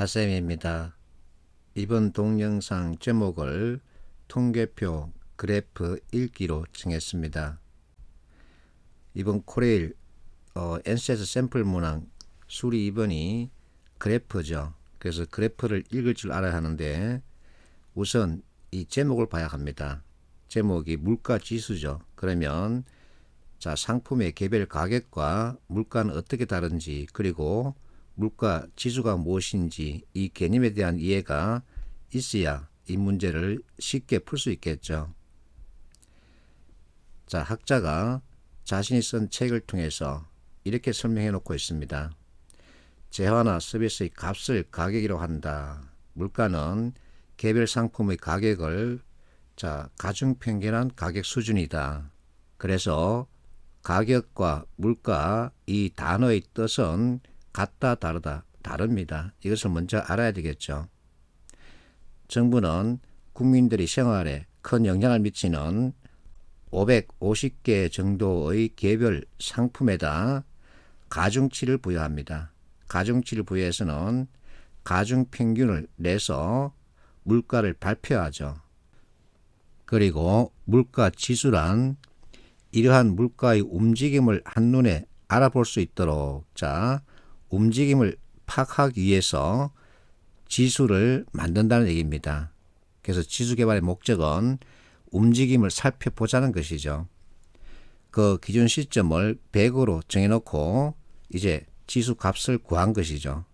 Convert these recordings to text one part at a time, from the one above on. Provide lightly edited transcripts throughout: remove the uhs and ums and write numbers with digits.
하쌤입니다. 이번 동영상 제목을 통계표 그래프 읽기로 정했습니다. 이번 코레일 NCS 샘플 문항 수리 2번이 그래프죠. 그래서 그래프를 읽을 줄 알아야 하는데 우선 이 제목을 봐야 합니다. 제목이 물가지수죠. 그러면 자, 상품의 개별 가격과 물가는 어떻게 다른지, 그리고 물가 지수가 무엇인지 이 개념에 대한 이해가 있어야 이 문제를 쉽게 풀 수 있겠죠. 자, 학자가 자신이 쓴 책을 통해서 이렇게 설명해 놓고 있습니다. 재화나 서비스의 값을 가격이라고 한다. 물가는 개별 상품의 가격을 가중평균한 가격 수준이다. 그래서 가격과 물가 이 단어의 뜻은 같다 다르다 다릅니다. 이것을 먼저 알아야 되겠죠. 정부는 국민들의 생활에 큰 영향을 미치는 550개 정도의 개별 상품에다 가중치를 부여합니다. 가중치를 부여해서는 가중평균을 내서 물가를 발표하죠. 그리고 물가지수란 이러한 물가의 움직임을 한눈에 알아볼 수 있도록 움직임을 파악하기 위해서 지수를 만든다는 얘기입니다. 그래서 지수 개발의 목적은 움직임을 살펴보자는 것이죠. 그 기준 시점을 100으로 정해놓고 이제 지수 값을 구한 것이죠.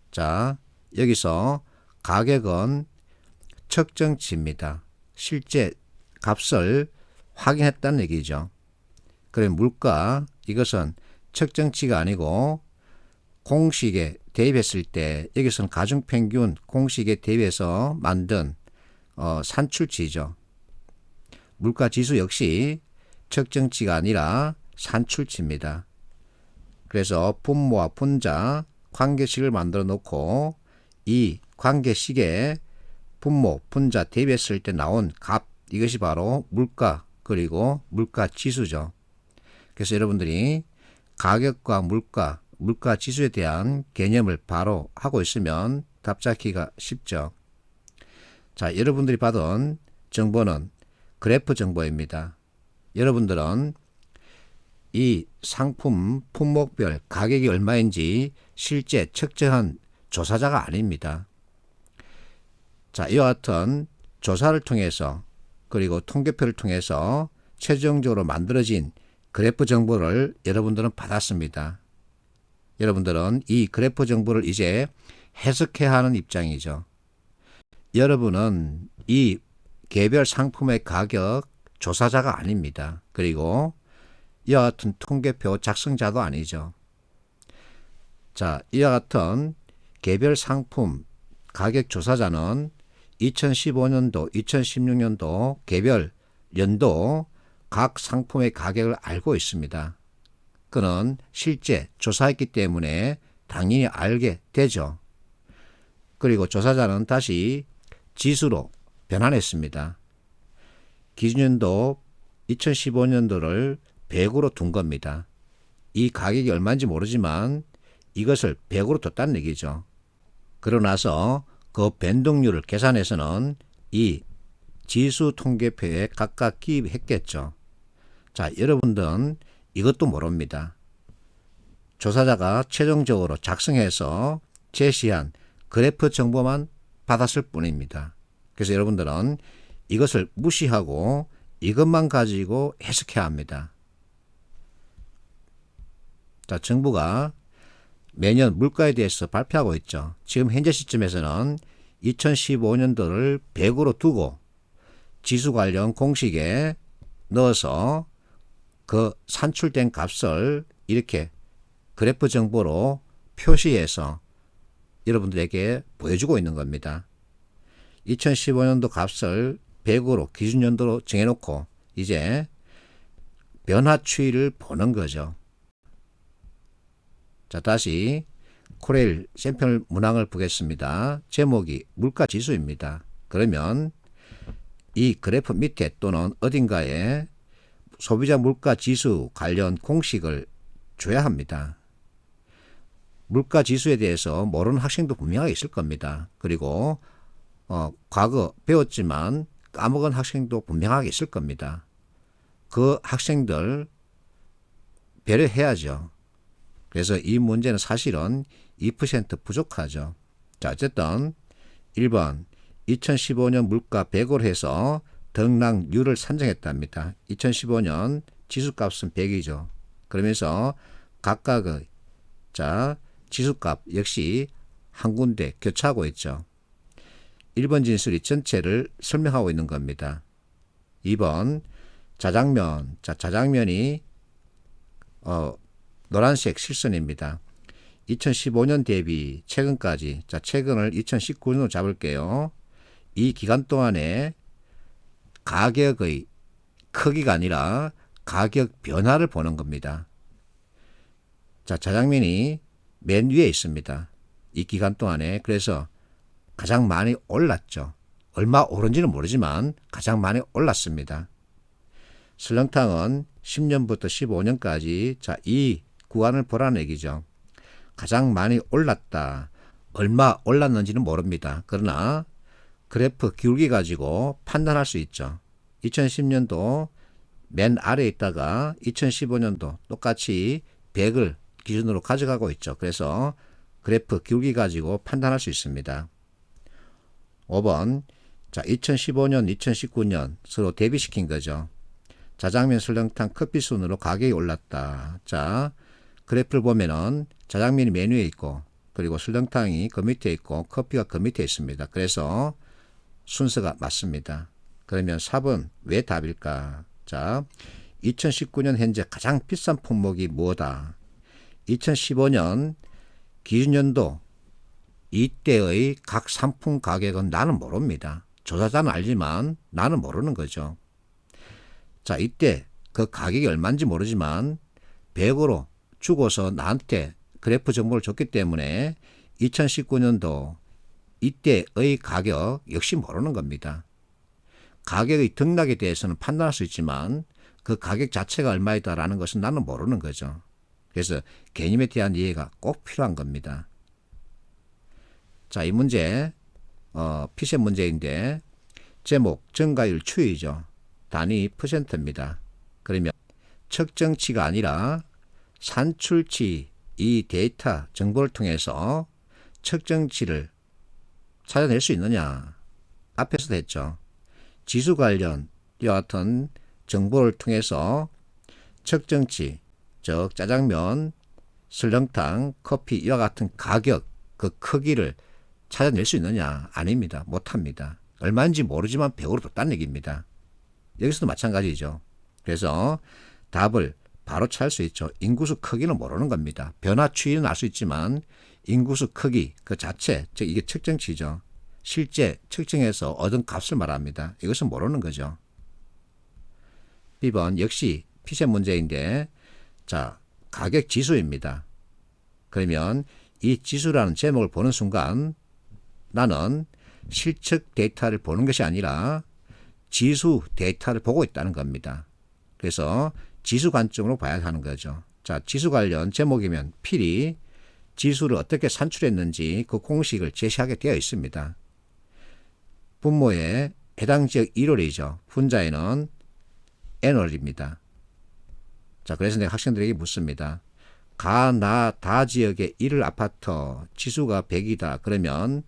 자, 여기서 가격은 측정치입니다. 실제 값을 확인했다는 얘기죠. 그럼 물가, 이것은 측정치가 아니고 공식에 대입했을 때 여기서는 가중평균 공식에 대입해서 만든 산출치죠. 물가지수 역시 측정치가 아니라 산출치입니다. 그래서 분모와 분자 관계식을 만들어 놓고 이 관계식에 분모, 분자 대입했을 때 나온 값, 이것이 바로 물가 그리고 물가지수죠. 그래서 여러분들이 가격과 물가지수에 대한 개념을 바로 하고 있으면 답 잡기가 쉽죠. 자, 여러분들이 받은 정보는 그래프 정보입니다. 여러분들은 이 상품 품목별 가격이 얼마인지 실제 측정한 조사자가 아닙니다. 자, 이와 같은 조사를 통해서 그리고 통계표를 통해서 최종적으로 만들어진 그래프 정보를 여러분들은 받았습니다. 여러분들은 이 그래프 정보를 이제 해석해야 하는 입장이죠. 여러분은 이 개별 상품의 가격 조사자가 아닙니다. 그리고 이와 같은 통계표 작성자도 아니죠. 자, 이와 같은 개별 상품 가격 조사자는 2015년도, 2016년도 개별 연도 각 상품의 가격을 알고 있습니다. 그는 실제 조사했기 때문에 당연히 알게 되죠. 그리고 조사자는 다시 지수로 변환했습니다. 기준연도 2015년도를 100으로 둔 겁니다. 이 가격이 얼마인지 모르지만 이것을 100으로 뒀다는 얘기죠. 그러고 나서 그 변동률을 계산해서는 이 지수 통계표에 각각 기입했겠죠. 자, 여러분들은 이것도 모릅니다. 조사자가 최종적으로 작성해서 제시한 그래프 정보만 받았을 뿐입니다. 그래서 여러분들은 이것을 무시하고 이것만 가지고 해석해야 합니다. 자, 정부가 매년 물가에 대해서 발표하고 있죠. 지금 현재 시점에서는 2015년도를 100으로 두고 지수 관련 공식에 넣어서 그 산출된 값을 이렇게 그래프 정보로 표시해서 여러분들에게 보여주고 있는 겁니다. 2015년도 값을 100으로 기준연도로 정해놓고 이제 변화 추이를 보는 거죠. 자, 다시 코레일 샘플 문항을 보겠습니다. 제목이 물가지수입니다. 그러면 이 그래프 밑에 또는 어딘가에 소비자 물가지수 관련 공식을 줘야 합니다. 물가 지수에 대해서 모르는 학생도 분명하게 있을 겁니다. 그리고 과거 배웠지만 까먹은 학생도 분명하게 있을 겁니다. 그 학생들 배려해야죠. 그래서 이 문제는 사실은 2% 부족하죠. 자, 어쨌든 1번 2015년 물가 100으로 해서 등락률을 산정했답니다. 2015년 지수값은 100이죠. 그러면서 각각의 지수값 역시 한 군데 교차하고 있죠. 1번 진술이 전체를 설명하고 있는 겁니다. 2번 자장면. 자장면이 노란색 실선입니다. 2015년 대비 최근까지, 최근을 2019년으로 잡을게요. 이 기간 동안에 가격의 크기가 아니라 가격 변화를 보는 겁니다. 자장면이 맨 위에 있습니다. 이 기간 동안에. 그래서 가장 많이 올랐죠. 얼마 오른지는 모르지만 가장 많이 올랐습니다. 설렁탕은 10년부터 15년까지 이 구간을 보라는 얘기죠. 가장 많이 올랐다. 얼마 올랐는지는 모릅니다. 그러나 그래프 기울기 가지고 판단할 수 있죠. 2010년도 맨 아래에 있다가 2015년도 똑같이 100을 기준으로 가져가고 있죠. 그래서 그래프 기울기 가지고 판단할 수 있습니다. 5번 2015년, 2019년 서로 대비시킨 거죠. 자장면, 설렁탕, 커피 순으로 가격이 올랐다. 그래프를 보면은 자장면이 맨 위에 있고 그리고 설렁탕이 그 밑에 있고 커피가 그 밑에 있습니다. 그래서 순서가 맞습니다. 그러면 4번 왜 답일까? 2019년 현재 가장 비싼 품목이 뭐다? 2015년 기준연도 이때의 각 상품 가격은 나는 모릅니다. 조사자는 알지만 나는 모르는 거죠. 이때 그 가격이 얼마인지 모르지만 100으로 주고서 나한테 그래프 정보를 줬기 때문에 2019년도 이때의 가격 역시 모르는 겁니다. 가격의 등락에 대해서는 판단할 수 있지만 그 가격 자체가 얼마이다라는 것은 나는 모르는 거죠. 그래서 개념에 대한 이해가 꼭 필요한 겁니다. 이 문제 피셋 문제인데 제목 증가율 추이죠. 단위 %입니다. 그러면 측정치가 아니라 산출치 이 데이터 정보를 통해서 측정치를 찾아낼 수 있느냐. 앞에서도 했죠. 지수 관련 이와 같은 정보를 통해서 측정치 즉 짜장면, 설렁탕, 커피 이와 같은 가격 그 크기를 찾아낼 수 있느냐. 아닙니다. 못합니다. 얼마인지 모르지만 100으로 뒀다는 얘기입니다. 여기서도 마찬가지죠. 그래서 답을 바로 찾을 수 있죠. 인구수 크기는 모르는 겁니다. 변화 추이는 알 수 있지만 인구수 크기 그 자체 즉 이게 측정치죠. 실제 측정해서 얻은 값을 말합니다. 이것은 모르는 거죠. B번 역시 피셋 문제인데 가격 지수입니다. 그러면 이 지수라는 제목을 보는 순간 나는 실측 데이터를 보는 것이 아니라 지수 데이터를 보고 있다는 겁니다. 그래서 지수 관점으로 봐야 하는 거죠. 지수 관련 제목이면 필히 지수를 어떻게 산출했는지 그 공식을 제시하게 되어 있습니다. 분모의 해당 지역 1월이죠. 분자에는 N월입니다. 그래서 내가 학생들에게 묻습니다. 가, 나, 다 지역의 1월 아파트 지수가 100이다. 그러면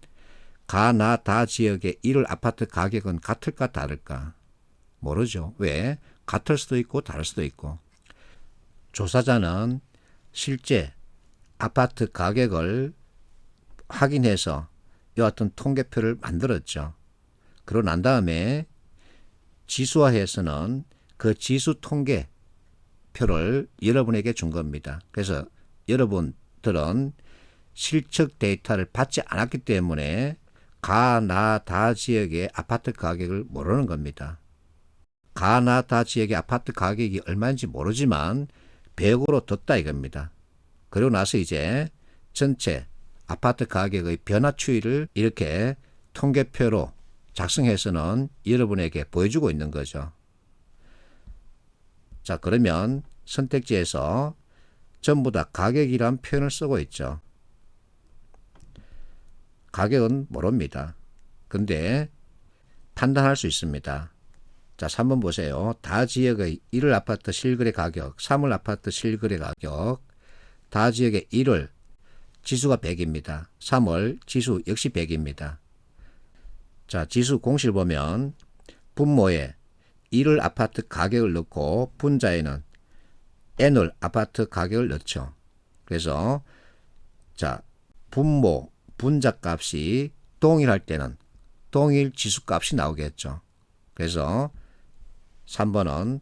가, 나, 다 지역의 1월 아파트 가격은 같을까 다를까? 모르죠. 왜? 같을 수도 있고 다를 수도 있고. 조사자는 실제 아파트 가격을 확인해서 이와 같은 통계표를 만들었죠. 그러고 난 다음에 지수화해서는 그 지수 통계표를 여러분에게 준 겁니다. 그래서 여러분들은 실측 데이터를 받지 않았기 때문에 가, 나, 다 지역의 아파트 가격을 모르는 겁니다. 가, 나, 다 지역의 아파트 가격이 얼마인지 모르지만 100으로 뒀다 이겁니다. 그리고 나서 이제 전체 아파트 가격의 변화 추이를 이렇게 통계표로 작성해서는 여러분에게 보여주고 있는 거죠. 그러면 선택지에서 전부 다 가격이란 표현을 쓰고 있죠. 가격은 모릅니다. 근데 판단할 수 있습니다. 자, 3번 보세요. 다 지역의 1월 아파트 실거래 가격, 3월 아파트 실거래 가격, 다 지역의 1월 지수가 100입니다. 3월 지수 역시 100입니다. 자, 지수 공식을 보면 분모에 1월 아파트 가격을 넣고 분자에는 N월 아파트 가격을 넣죠. 그래서 자, 분모 분자 값이 동일할 때는 동일 지수 값이 나오겠죠. 그래서 3번은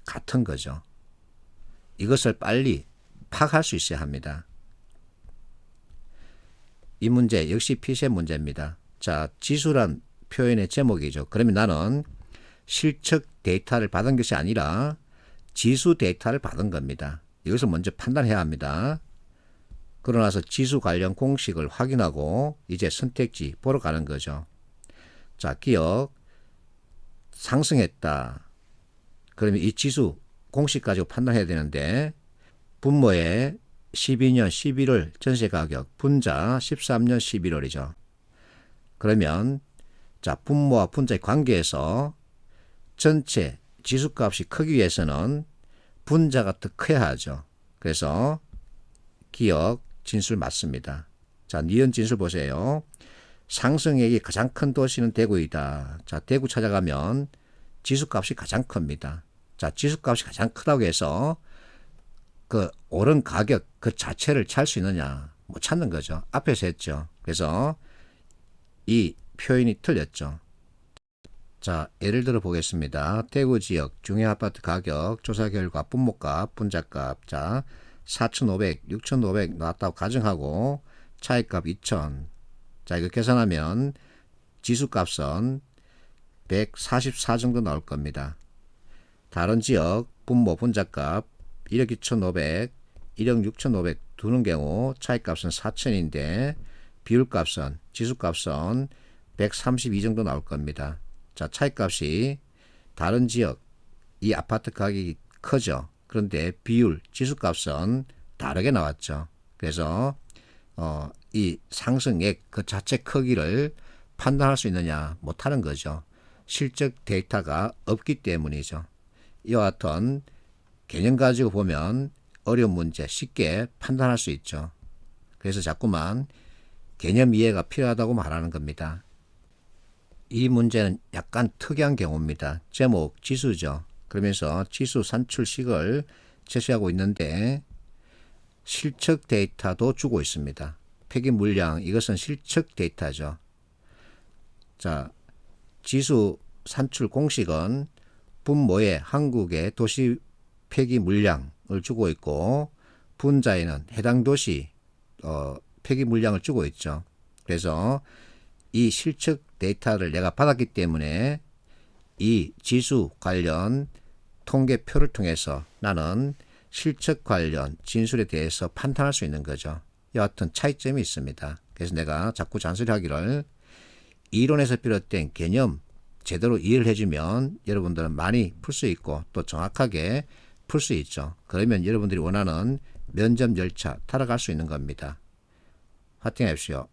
같은 거죠. 이것을 빨리 파악할 수 있어야 합니다. 이 문제 역시 피세 문제입니다. 자, 지수란 표현의 제목이죠. 그러면 나는 실측 데이터를 받은 것이 아니라 지수 데이터를 받은 겁니다. 이것을 먼저 판단해야 합니다. 그러고 나서 지수 관련 공식을 확인하고 이제 선택지 보러 가는 거죠. 자, 기억 상승했다. 그러면 이 지수 공식 가지고 판단해야 되는데 분모에 12년 11월 전세 가격, 분자 13년 11월이죠. 그러면 자, 분모와 분자의 관계에서 전체 지수값이 크기 위해서는 분자가 더 커야 하죠. 그래서 기억 진술 맞습니다. 자, 니은 진술 보세요. 상승액이 가장 큰 도시는 대구이다. 자, 대구 찾아가면 지수값이 가장 큽니다. 자, 지수값이 가장 크다고 해서 그 오른 가격 그 자체를 찾을 수 있느냐? 못 찾는 거죠. 앞에서 했죠. 그래서 이 표현이 틀렸죠. 자, 예를 들어 보겠습니다. 대구 지역 중요 아파트 가격 조사 결과 분모값, 분자값, 자 4,500, 6,500 나왔다고 가정하고 차이값 2,000. 자, 이거 계산하면 지수값은 144 정도 나올 겁니다. 다른 지역 분모 분자값 1억 2,500, 1억 6,500 두는 경우 차이값은 4,000인데 비율값은 지수값은 132 정도 나올 겁니다. 자, 차이값이 다른 지역 이 아파트 가격이 크죠. 그런데 비율 지수값은 다르게 나왔죠. 그래서 이 상승액 그 자체 크기를 판단할 수 있느냐 못하는 거죠. 실적 데이터가 없기 때문이죠. 이와 같은 개념 가지고 보면 어려운 문제 쉽게 판단할 수 있죠. 그래서 자꾸만 개념 이해가 필요하다고 말하는 겁니다. 이 문제는 약간 특이한 경우입니다. 제목 지수죠. 그러면서 지수 산출식을 제시하고 있는데 실측 데이터도 주고 있습니다. 폐기 물량 이것은 실측 데이터죠. 자, 지수 산출 공식은 분모에 한국의 도시 폐기 물량을 주고 있고 분자에는 해당 도시 폐기 물량을 주고 있죠. 그래서 이 실측 데이터를 내가 받았기 때문에 이 지수 관련 통계표를 통해서 나는 실측 관련 진술에 대해서 판단할 수 있는 거죠. 여하튼 차이점이 있습니다. 그래서 내가 자꾸 잔소리하기를 이론에서 비롯된 개념 제대로 이해를 해주면 여러분들은 많이 풀 수 있고 또 정확하게 풀 수 있죠. 그러면 여러분들이 원하는 면접 열차 타러갈 수 있는 겁니다. 화이팅 하십시오.